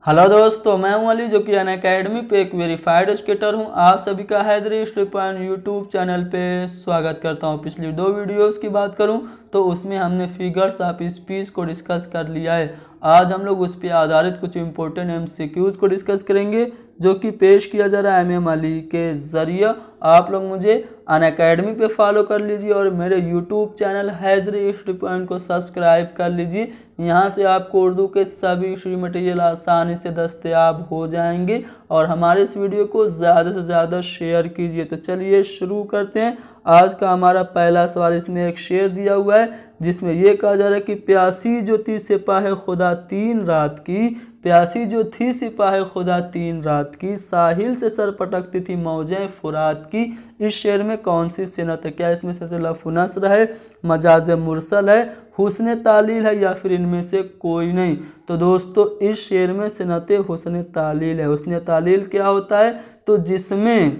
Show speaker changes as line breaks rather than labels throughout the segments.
Hello दोस्तों, मैं हूं अली जो कि अनअकैडमी पे एक वेरीफाइड एजुकेटर हूं। आप सभी का हैदरी स्टूडेंट यूट्यूब चैनल पे स्वागत करता हूं। पिछली 2 वीडियोस की बात करूं तो उसमें हमने फिगर्स ऑफ स्पीच को डिस्कस कर लिया है। आज हम लोग उस पर आधारित कुछ इंपॉर्टेंट एमसीक्यूज को डिस्कस करेंगे जो कि पेश किया जा रहा है एमएम अली के ज़रिए। आप लोग मुझे अनअकैडमी पे फॉलो कर लीजिए और मेरे यूट्यूब चैनल हैदरी स्टूडेंट को सब्सक्राइब कर लीजिए। यहाँ से आपको उर्दू के सभी फ्री मटेरियल आसानी से दस्तयाब हो जाएंगे और हमारे इस वीडियो को ज़्यादा से ज़्यादा शेयर कीजिए। तो चलिए शुरू करते हैं। आज का हमारा पहला सवाल, इसमें एक शेर दिया हुआ है जिसमें यह कहा जा रहा है कि प्यासी जो थी सिपाही खुदा 3 रात की, प्यासी जो थी सिपाही खुदा 3 रात की, साहिल से सर पटकती थी मौजें फुरात की। इस शेर में कौन सी सिनत है? क्या इसमें से लफ्ज़ नस्र है, मजाज मुरसल है, हुस्न तालील है या फिर इनमें से कोई नहीं? तो दोस्तों इस शेर में सिनत हुस्न तालील है। हुस्न तालील क्या होता है? तो जिसमें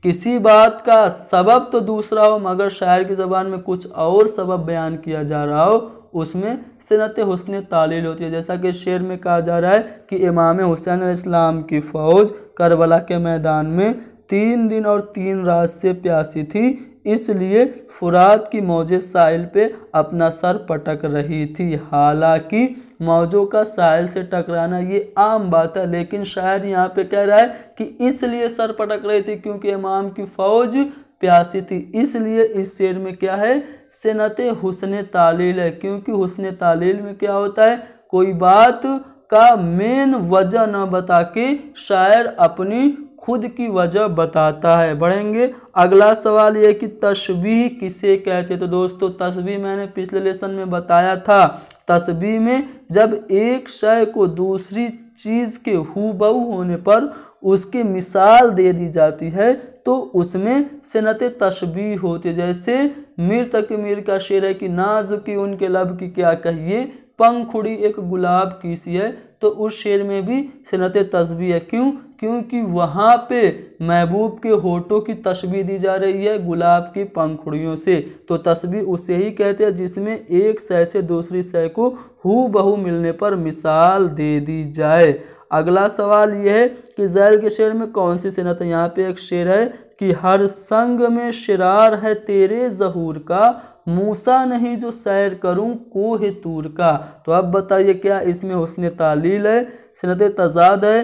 किसी बात का सबब तो दूसरा हो मगर शायर की ज़बान में कुछ और सबब बयान किया जा रहा हो, उसमें सिनत हुस्न तालील होती है। जैसा कि शेर में कहा जा रहा है कि इमाम हुसैन अलैहिस्सलाम की फ़ौज करबला के मैदान में 3 दिन और 3 रात से प्यासी थी, इसलिए फुरात की मौजें साहिल पे अपना सर पटक रही थी। हालांकि मौजों का साहिल से टकराना ये आम बात है, लेकिन शायर यहाँ पे कह रहा है कि इसलिए सर पटक रही थी क्योंकि इमाम की फौज प्यासी थी। इसलिए इस शेर में क्या है? सिनत हुस्न तालील है। क्योंकि हुस्न तालील में क्या होता है? कोई बात का मेन वजह न बता के शायर अपनी खुद की वजह बताता है। बढ़ेंगे। अगला सवाल यह कि तशबीह किसे कहते हैं? तो दोस्तों तशबीह मैंने पिछले लेसन में बताया था। तशबीह में जब एक शय को दूसरी चीज़ के हूबहू होने पर उसकी मिसाल दे दी जाती है तो उसमें सिनत तशबीह होती है। जैसे मीर तकी मीर का शेर है कि नाजुकी उनके लब की क्या कहिए, पंखुड़ी एक गुलाब की सी है। तो उस शेर में भी सिनत तशबीह है। क्यों? क्योंकि वहाँ पे महबूब के होठों की तशबीह दी जा रही है गुलाब की पंखुड़ियों से। तो तशबीह उसे ही कहते हैं जिसमें एक शय से दूसरी शय को हूबहू मिलने पर मिसाल दे दी जाए। अगला सवाल यह है कि ज़ैल के शेर में कौन सी सिनत है? यहाँ पे एक शेर है कि हर संग में शिरार है तेरे ज़हूर का, मूसा नहीं जो सैर करूं कोहे तूर का। तो अब बताइए क्या इसमें हुस्न तालील है, सिनत तज़ाद है,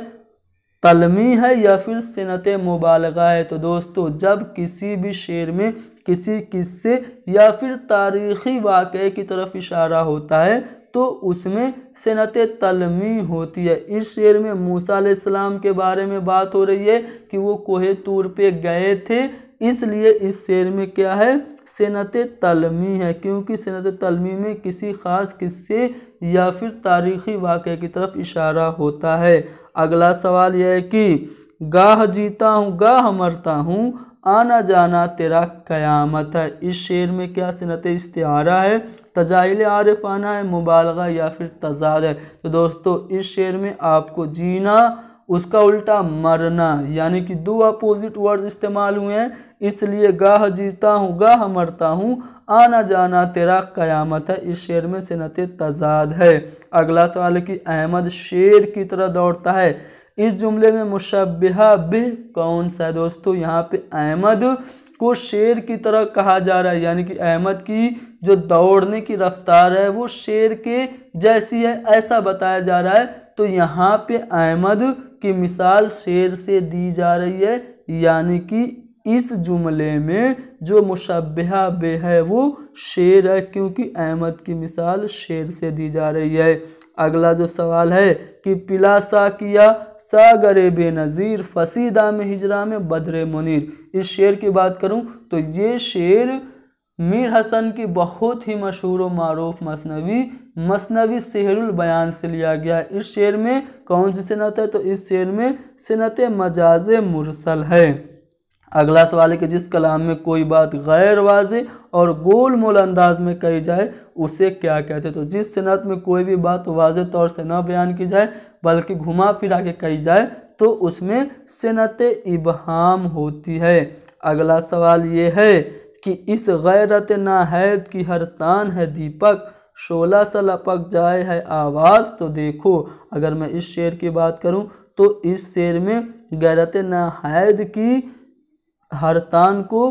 तलमी है या फिर सिनत मुबालगा है? तो दोस्तों जब किसी भी शेर में किसी किस्से या फिर तारीख़ी वाक़े की तरफ इशारा होता है तो उसमें सिनत तलमी होती है। इस शेर में मूसा अलैहिस्सलाम के बारे में बात हो रही है कि वो कोहे तूर पे गए थे, इसलिए इस शेर में क्या है? सिनत तलमी है। क्योंकि सिनत तलमी में किसी ख़ास किस्से या फिर तारीख़ी वाक़े की तरफ इशारा होता है। अगला सवाल यह है कि गाह जीता हूँ गाह मरता हूँ, आना जाना तेरा क़यामत है। इस शेर में क्या सिनत इस्तिआरा है, तजाहिल आरिफाना है, मुबालगा या फिर तज़ाद है? तो दोस्तों इस शेर में आपको जीना उसका उल्टा मरना यानी कि 2 अपोजिट वर्ड इस्तेमाल हुए हैं, इसलिए गाह जीता हूँ गाह मरता हूँ, आना जाना तेरा क़यामत है। इस शेर में सिनत तज़ाद है। अगला सवाल है कि अहमद शेर की तरह दौड़ता है, इस जुमले में मुशब्बिहा बिह कौन सा है? दोस्तों यहाँ पे अहमद को शेर की तरह कहा जा रहा है, यानी कि अहमद की जो दौड़ने की रफ्तार है वो शेर के जैसी है ऐसा बताया जा रहा है। तो यहाँ पे अहमद की मिसाल शेर से दी जा रही है, यानी कि इस जुमले में जो मुशब्बिहा बे है वो शेर है क्योंकि अहमद की मिसाल शेर से दी जा रही है। अगला जो सवाल है कि पिला सा किया सागरे बेनज़ीर फसीदा में हिजरा में बदरे मुनीर। इस शेर की बात करूं तो ये शेर मीर हसन की बहुत ही मशहूर व मारूफ मसनवी सेहरुल बयान से लिया गया। इस शेर में कौन सी सिनत है? तो इस शेर में सिनत मजाज मुरसल है। अगला सवाल है कि जिस कलाम में कोई बात गैर वाज़े और गोल मोल अंदाज में कही जाए उसे क्या कहते हैं? तो जिस सिनत में कोई भी बात वाज़े तौर से न बयान की जाए बल्कि घुमा फिरा के कही जाए तो उसमें सिनत इबहाम होती है। अगला सवाल ये है कि इस गैरत नाहैद की हर तान है दीपक, 16 सा लपक जाए है आवाज़। तो देखो अगर मैं इस शेर की बात करूं तो इस शेर में गैरत नाहैद की हरतान को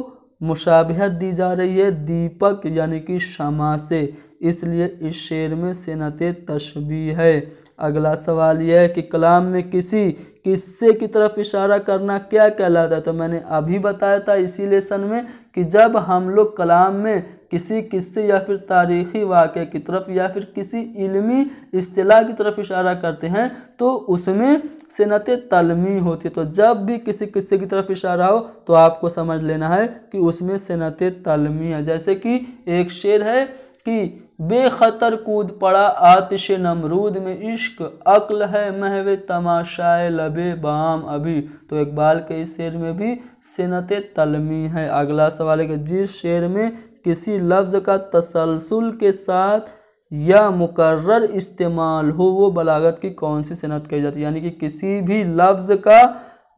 मुशाबिहत दी जा रही है दीपक यानी कि शमा से, इसलिए इस शेर में सिनत तशबीह है। अगला सवाल यह है कि कलाम में किसी किस्से की तरफ इशारा करना क्या कहलाता है। तो मैंने अभी बताया था इसी लेसन में कि जब हम लोग कलाम में किसी किस्से या फिर तारीख़ी वाक़े की तरफ या फिर किसी इल्मी इस्तिलाह की तरफ इशारा करते हैं तो उसमें सिनत तलमी होती है। तो जब भी किसी किस्से की तरफ इशारा हो तो आपको समझ लेना है कि उसमें सिनत तलमी है। जैसे कि एक शेर है कि बेखतर कूद पड़ा आतिश नमरूद में इश्क, अक्ल है महवे तमाशाए लबे बाम अभी। तो इकबाल के इस शेर में भी सिनत तलमी है। अगला सवाल है कि जिस शेर में किसी लफ्ज़ का तसलसल के साथ या मुकर्रर इस्तेमाल हो वो बलागत की कौन सी सिनत कही जाती है। यानी कि किसी भी लफ्ज़ का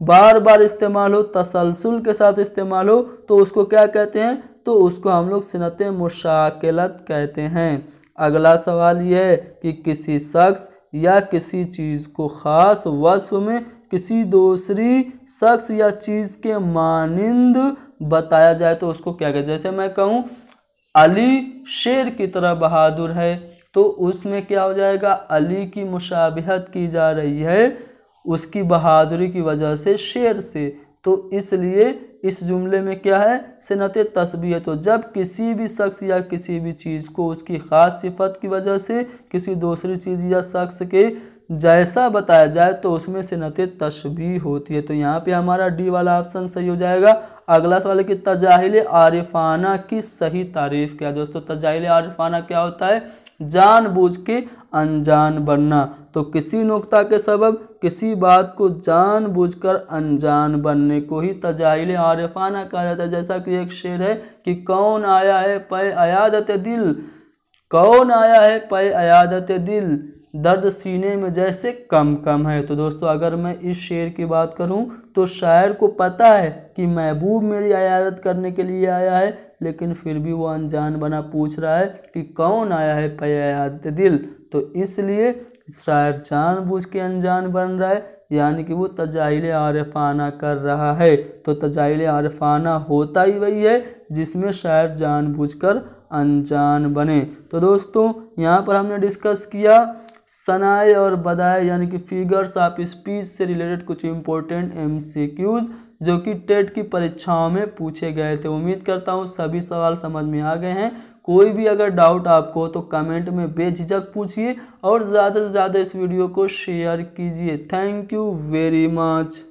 बार बार इस्तेमाल हो, तसलसल के साथ इस्तेमाल हो तो उसको क्या कहते हैं, तो उसको हम लोग सिनत मुशाकिलत कहते हैं। अगला सवाल यह है कि किसी शख्स या किसी चीज़ को ख़ास वस्फ में किसी दूसरी शख्स या चीज़ के मानिंद बताया जाए तो उसको क्या कहते हैं। जैसे मैं कहूँ अली शेर की तरह बहादुर है तो उसमें क्या हो जाएगा, अली की मुशाबिहत की जा रही है उसकी बहादुरी की वजह से शेर से, तो इसलिए इस जुमले में क्या है, सिनत तस्बीह। तो जब किसी भी शख्स या किसी भी चीज़ को उसकी ख़ास सिफत की वजह से किसी दूसरी चीज़ या शख्स के जैसा बताया जाए तो उसमें सिनत तशबीह होती है। तो यहाँ पे हमारा डी वाला ऑप्शन सही हो जाएगा। अगला सवाल है कि तजाहिल आरिफाना की सही तारीफ़ क्या है। दोस्तों तजाहिल आरिफाना क्या होता है, जानबूझ के अनजान बनना। तो किसी नुक्ता के सबब किसी बात को जानबूझकर अनजान बनने को ही तजाहिल आरिफाना कहा जाता है। जैसा कि एक शेर है कि कौन आया है पे अयादत दिल, कौन आया है पे अयादत दिल, दर्द सीने में जैसे कम कम है। तो दोस्तों अगर मैं इस शेर की बात करूं तो शायर को पता है कि महबूब मेरी अयादत करने के लिए आया है, लेकिन फिर भी वो अनजान बना पूछ रहा है कि कौन आया है पे अयादत दिल। तो इसलिए शायर जानबूझ के अनजान बन रहा है, यानी कि वो तजाहिल आरिफाना कर रहा है। तो तजाहिल आरिफाना होता ही वही है जिसमें शायर जानबूझकर अनजान बने। तो दोस्तों यहाँ पर हमने डिस्कस किया सनाए और बदाए यानी कि फिगर्स ऑफ स्पीच से रिलेटेड कुछ इंपॉर्टेंट MCQs जो कि टेट की परीक्षाओं में पूछे गए थे। उम्मीद करता हूँ सभी सवाल समझ में आ गए हैं। कोई भी अगर डाउट आपको हो तो कमेंट में बेझिझक पूछिए और ज़्यादा से ज़्यादा इस वीडियो को शेयर कीजिए। Thank you very much.